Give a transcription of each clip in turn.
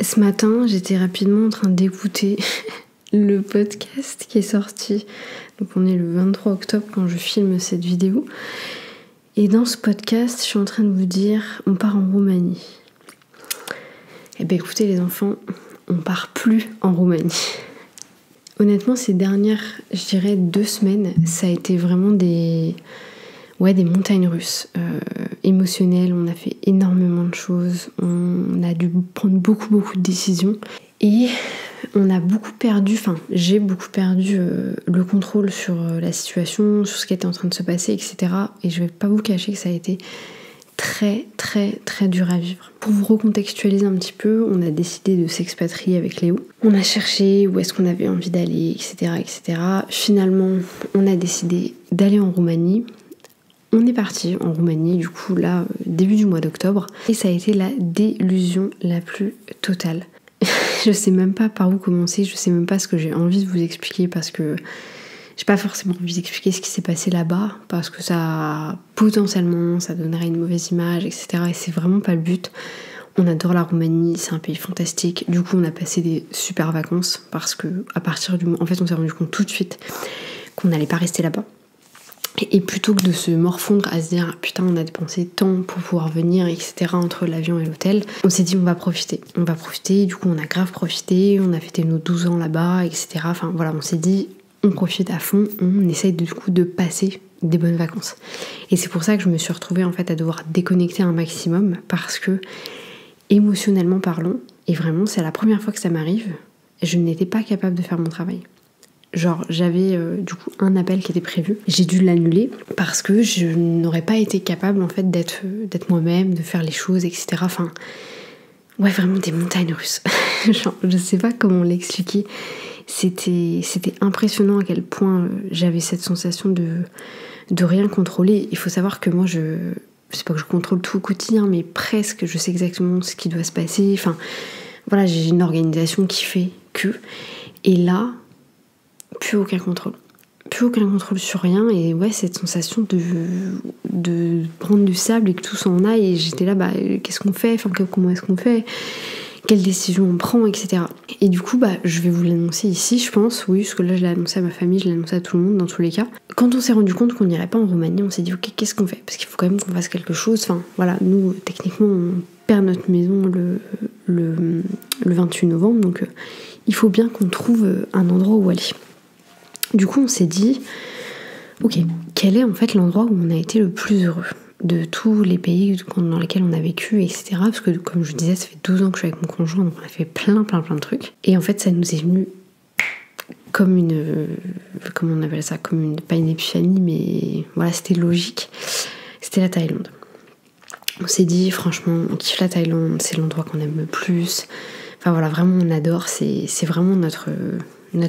Ce matin, j'étais rapidement en train d'écouter le podcast qui est sorti. Donc on est le 23 octobre quand je filme cette vidéo. Et dans ce podcast, je suis en train de vous dire, on part en Roumanie. Eh bien écoutez les enfants, on part plus en Roumanie. Honnêtement, ces dernières, je dirais 2 semaines, ça a été vraiment des montagnes russes émotionnelles. On a fait énormément de choses, on a dû prendre beaucoup de décisions et on a beaucoup perdu, j'ai beaucoup perdu le contrôle sur la situation, sur ce qui était en train de se passer, etc. Et je vais pas vous cacher que ça a été très dur à vivre. Pour vous recontextualiser un petit peu, on a décidé de s'expatrier avec Léo. On a cherché où est-ce qu'on avait envie d'aller, etc. Finalement, on a décidé d'aller en Roumanie. On est parti en Roumanie, du coup, là, début du mois d'octobre. Et ça a été la délusion la plus totale. Je sais même pas par où commencer, je sais même pas ce que j'ai envie de vous expliquer parce que j'ai pas forcément envie d'expliquer ce qui s'est passé là-bas parce que potentiellement, ça donnerait une mauvaise image, etc. Et c'est vraiment pas le but. On adore la Roumanie, c'est un pays fantastique. Du coup, on a passé des super vacances parce que à partir du moment, en fait, on s'est rendu compte tout de suite qu'on n'allait pas rester là-bas. Et plutôt que de se morfondre à se dire putain on a dépensé tant pour pouvoir venir etc. entre l'avion et l'hôtel, on s'est dit on va profiter, du coup on a grave profité, on a fêté nos 12 ans là-bas etc. Enfin voilà, on s'est dit on profite à fond, on essaye du coup de passer des bonnes vacances. Et c'est pour ça que je me suis retrouvée en fait à devoir déconnecter un maximum parce que émotionnellement parlant, et vraiment c'est la première fois que ça m'arrive, je n'étais pas capable de faire mon travail. Genre j'avais du coup un appel qui était prévu, j'ai dû l'annuler parce que je n'aurais pas été capable en fait d'être moi-même, de faire les choses etc. Enfin ouais vraiment des montagnes russes. Genre je sais pas comment l'expliquer, c'était impressionnant à quel point j'avais cette sensation de rien contrôler. Il faut savoir que moi je sais pas que je contrôle tout au quotidien mais presque je sais exactement ce qui doit se passer, enfin voilà j'ai une organisation qui fait que, et là plus aucun contrôle sur rien. Et ouais cette sensation de prendre du sable et que tout s'en aille, et j'étais là qu'est-ce qu'on fait, comment est-ce qu'on fait, quelle décision on prend etc. Et du coup je vais vous l'annoncer ici je pense, oui parce que là je l'ai annoncé à ma famille, je l'ai annoncé à tout le monde dans tous les cas. Quand on s'est rendu compte qu'on n'irait pas en Roumanie, on s'est dit ok qu'est-ce qu'on fait, parce qu'il faut quand même qu'on fasse quelque chose. Enfin voilà, nous techniquement on perd notre maison le 28 novembre donc il faut bien qu'on trouve un endroit où aller. Du coup, on s'est dit, ok, quel est en fait l'endroit où on a été le plus heureux de tous les pays dans lesquels on a vécu, etc. Parce que, comme je vous disais, ça fait 12 ans que je suis avec mon conjoint, donc on a fait plein de trucs. Et en fait, ça nous est venu comme comment on appelle ça, pas une épiphanie, mais voilà, c'était logique. C'était la Thaïlande. On s'est dit, franchement, on kiffe la Thaïlande, c'est l'endroit qu'on aime le plus. Enfin voilà, vraiment, on adore, c'est vraiment notre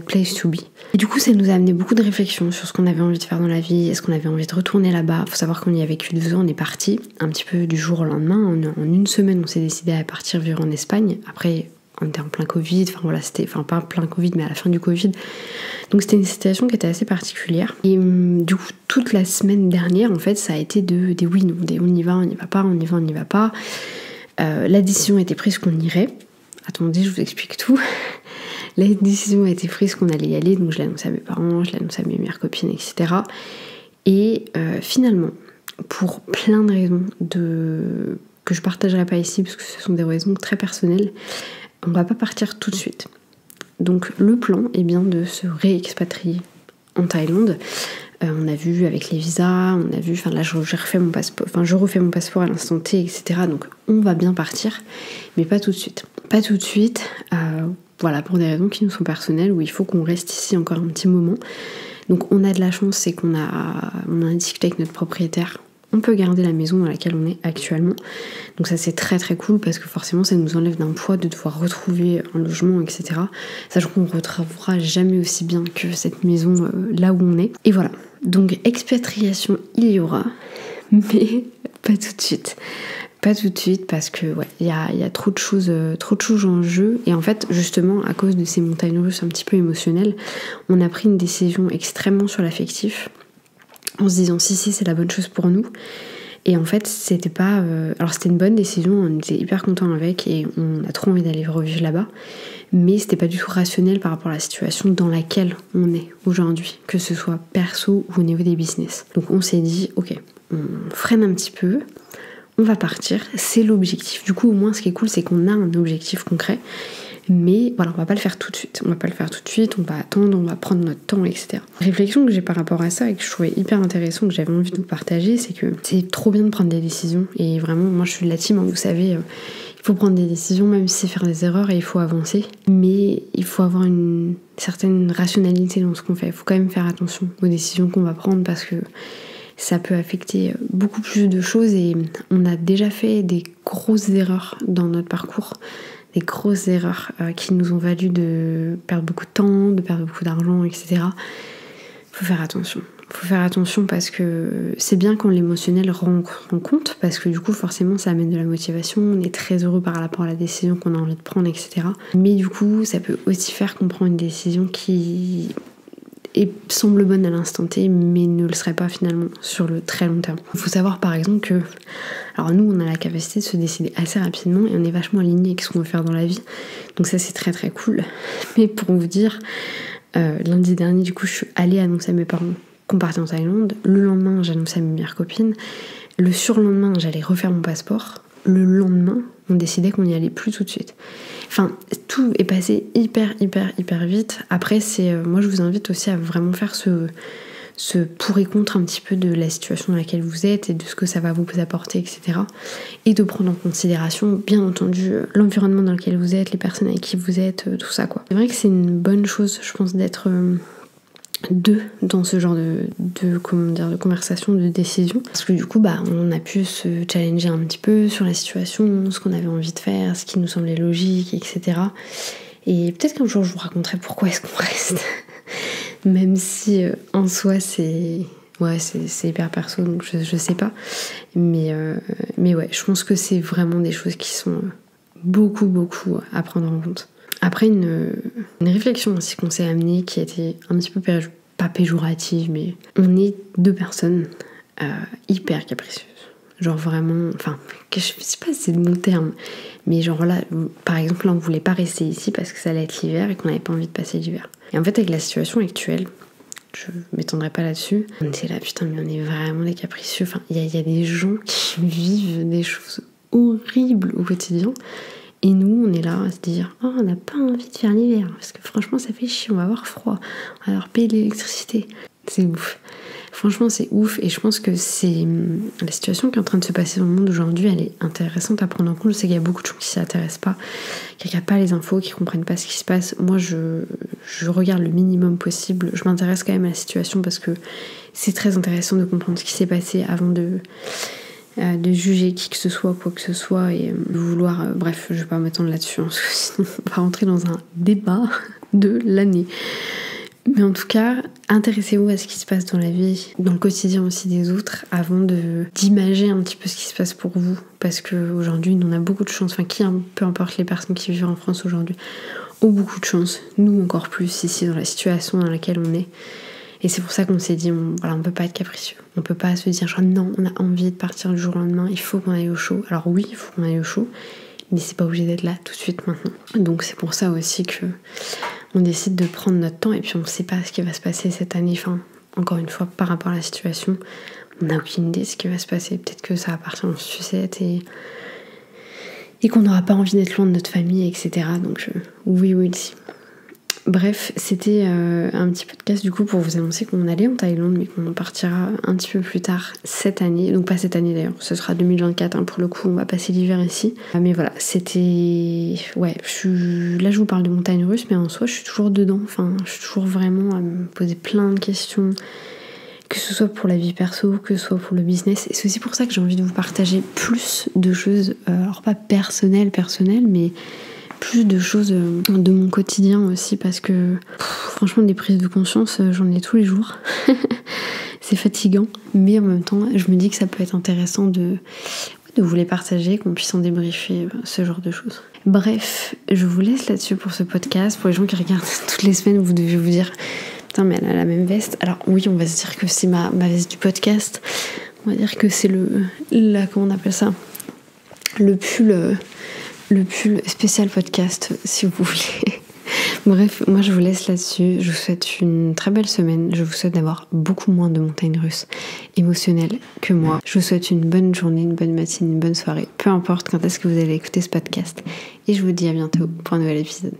place to be. Et du coup ça nous a amené beaucoup de réflexions sur ce qu'on avait envie de faire dans la vie, est-ce qu'on avait envie de retourner là-bas. Faut savoir qu'on y a vécu 2 ans, on est parti un petit peu du jour au lendemain, en 1 semaine on s'est décidé à partir vivre en Espagne. Après on était en plein Covid, pas plein Covid mais à la fin du Covid, donc c'était une situation qui était assez particulière. Et du coup toute la semaine dernière en fait ça a été des oui non, des on y va pas, on y va pas. La décision a été prise qu'on irait. Attendez, je vous explique tout. La décision a été prise qu'on allait y aller, donc je l'ai annoncé à mes parents, je l'ai annoncé à mes meilleures copines, etc. Et finalement, pour plein de raisons que je partagerai pas ici, parce que ce sont des raisons très personnelles, on va pas partir tout de suite. Donc le plan est bien de se réexpatrier en Thaïlande. On a vu avec les visas, on a vu, là je refais mon passeport à l'instant T, etc. Donc on va bien partir, mais pas tout de suite. Pas tout de suite, voilà, pour des raisons qui nous sont personnelles, où il faut qu'on reste ici encore un petit moment. Donc on a de la chance, c'est qu'on a discuté avec notre propriétaire. On peut garder la maison dans laquelle on est actuellement. Donc ça c'est très cool parce que forcément ça nous enlève d'un poids de devoir retrouver un logement, etc. Sachant qu'on ne retrouvera jamais aussi bien que cette maison là où on est. Et voilà, donc expatriation il y aura, mais pas tout de suite. Pas tout de suite parce que il y a trop de choses en jeu. Et en fait justement à cause de ces montagnes russes un petit peu émotionnelles, on a pris une décision extrêmement sur l'affectif en se disant si c'est la bonne chose pour nous. Et en fait, c'était pas... Alors c'était une bonne décision, on était hyper contents avec et on a trop envie d'aller revivre là-bas. Mais c'était pas du tout rationnel par rapport à la situation dans laquelle on est aujourd'hui, que ce soit perso ou au niveau des business. Donc on s'est dit, ok, on freine un petit peu, on va partir, c'est l'objectif. Du coup, au moins, ce qui est cool, c'est qu'on a un objectif concret. Mais voilà, on va pas le faire tout de suite. On va attendre, on va prendre notre temps, etc. La réflexion que j'ai par rapport à ça et que je trouvais hyper intéressant, que j'avais envie de vous partager, c'est que c'est trop bien de prendre des décisions. Et vraiment, moi je suis de la team, vous savez, il faut prendre des décisions, même si c'est faire des erreurs et il faut avancer. Mais il faut avoir une certaine rationalité dans ce qu'on fait. Il faut quand même faire attention aux décisions qu'on va prendre parce que ça peut affecter beaucoup plus de choses et on a déjà fait des grosses erreurs dans notre parcours. Des grosses erreurs qui nous ont valu de perdre beaucoup de temps, de perdre beaucoup d'argent, etc. Faut faire attention. Faut faire attention parce que c'est bien quand l'émotionnel rend compte, parce que du coup forcément ça amène de la motivation, on est très heureux par rapport à la décision qu'on a envie de prendre, etc. Mais du coup ça peut aussi faire qu'on prend une décision qui semble bonne à l'instant T, mais ne le serait pas finalement sur le très long terme. Il faut savoir par exemple que, alors nous on a la capacité de se décider assez rapidement et on est vachement aligné avec ce qu'on veut faire dans la vie, donc ça c'est très très cool. Mais pour vous dire, lundi dernier du coup je suis allée annoncer à mes parents qu'on partait en Thaïlande, le lendemain j'ai annoncé à mes meilleures copines, le surlendemain j'allais refaire mon passeport, le lendemain on décidait qu'on n'y allait plus tout de suite. Enfin, tout est passé hyper vite. Après, moi je vous invite aussi à vraiment faire ce pour et contre un petit peu de la situation dans laquelle vous êtes et de ce que ça va vous apporter, etc. Et de prendre en considération, bien entendu, l'environnement dans lequel vous êtes, les personnes avec qui vous êtes, tout ça, quoi. C'est vrai que c'est une bonne chose, je pense, d'être deux dans ce genre de conversation, de décision, parce que du coup on a pu se challenger un petit peu sur la situation, ce qu'on avait envie de faire, ce qui nous semblait logique, etc. Et peut-être qu'un jour je vous raconterai pourquoi est-ce qu'on reste même si en soi c'est hyper perso, donc je sais pas, mais ouais, je pense que c'est vraiment des choses qui sont beaucoup à prendre en compte. Après, une réflexion aussi qu'on s'est amenée qui était un petit peu pas péjorative, mais on est deux personnes hyper capricieuses. Genre vraiment, enfin, je sais pas si c'est le bon terme, mais genre là, par exemple, là, on voulait pas rester ici parce que ça allait être l'hiver et qu'on n'avait pas envie de passer l'hiver. Et en fait, avec la situation actuelle, je m'étendrai pas là-dessus, on était là, putain, mais on est vraiment des capricieux. Enfin, il y a des gens qui vivent des choses horribles au quotidien. Et nous, on est là à se dire « Oh, on n'a pas envie de faire l'hiver, parce que franchement, ça fait chier, on va avoir froid. On va alors payer de l'électricité. » C'est ouf. Franchement, c'est ouf. Et je pense que c'est la situation qui est en train de se passer dans le monde aujourd'hui, elle est intéressante à prendre en compte. Je sais qu'il y a beaucoup de gens qui s'y intéressent pas, qui regardent pas les infos, qui comprennent pas ce qui se passe. Moi, je regarde le minimum possible. Je m'intéresse quand même à la situation parce que c'est très intéressant de comprendre ce qui s'est passé avant de juger qui que ce soit, quoi que ce soit, et de vouloir... bref, je vais pas m'étendre là-dessus, parce que sinon on va rentrer dans un débat de l'année. Mais en tout cas, intéressez-vous à ce qui se passe dans la vie, dans le quotidien aussi des autres, avant d'imager un petit peu ce qui se passe pour vous, parce qu'aujourd'hui, on a beaucoup de chance, peu importe les personnes qui vivent en France aujourd'hui, ont beaucoup de chance, nous encore plus, ici, dans la situation dans laquelle on est. Et c'est pour ça qu'on s'est dit, on peut pas être capricieux. On peut pas se dire, genre non, on a envie de partir du jour au lendemain, il faut qu'on aille au chaud. Alors oui, il faut qu'on aille au chaud, mais c'est pas obligé d'être là tout de suite maintenant. Donc c'est pour ça aussi que on décide de prendre notre temps et puis on sait pas ce qui va se passer cette année. Enfin, encore une fois, par rapport à la situation, on n'a aucune idée de ce qui va se passer. Peut-être que ça va partir en sucette et qu'on n'aura pas envie d'être loin de notre famille, etc. Donc oui, si. Bref, c'était un petit podcast du coup pour vous annoncer qu'on allait en Thaïlande mais qu'on partira un petit peu plus tard cette année, donc pas cette année d'ailleurs, ce sera 2024 pour le coup, on va passer l'hiver ici. Mais voilà, c'était... Ouais, là je vous parle de montagne russe mais en soi je suis toujours dedans, je suis toujours vraiment à me poser plein de questions, que ce soit pour la vie perso, que ce soit pour le business, et c'est aussi pour ça que j'ai envie de vous partager plus de choses, alors pas personnelles, mais plus de choses de mon quotidien aussi, parce que franchement des prises de conscience j'en ai tous les jours. C'est fatigant, mais en même temps je me dis que ça peut être intéressant de vous les partager, qu'on puisse en débriefer, ce genre de choses. Bref, je vous laisse là-dessus pour ce podcast. Pour les gens qui regardent toutes les semaines, vous devez vous dire putain mais elle a la même veste. Alors oui, on va se dire que c'est ma veste du podcast. On va dire que c'est comment on appelle ça, le pull spécial podcast, si vous voulez. Bref, moi je vous laisse là-dessus. Je vous souhaite une très belle semaine. Je vous souhaite d'avoir beaucoup moins de montagnes russes émotionnelles que moi. Je vous souhaite une bonne journée, une bonne matinée, une bonne soirée. Peu importe quand est-ce que vous allez écouter ce podcast. Et je vous dis à bientôt pour un nouvel épisode.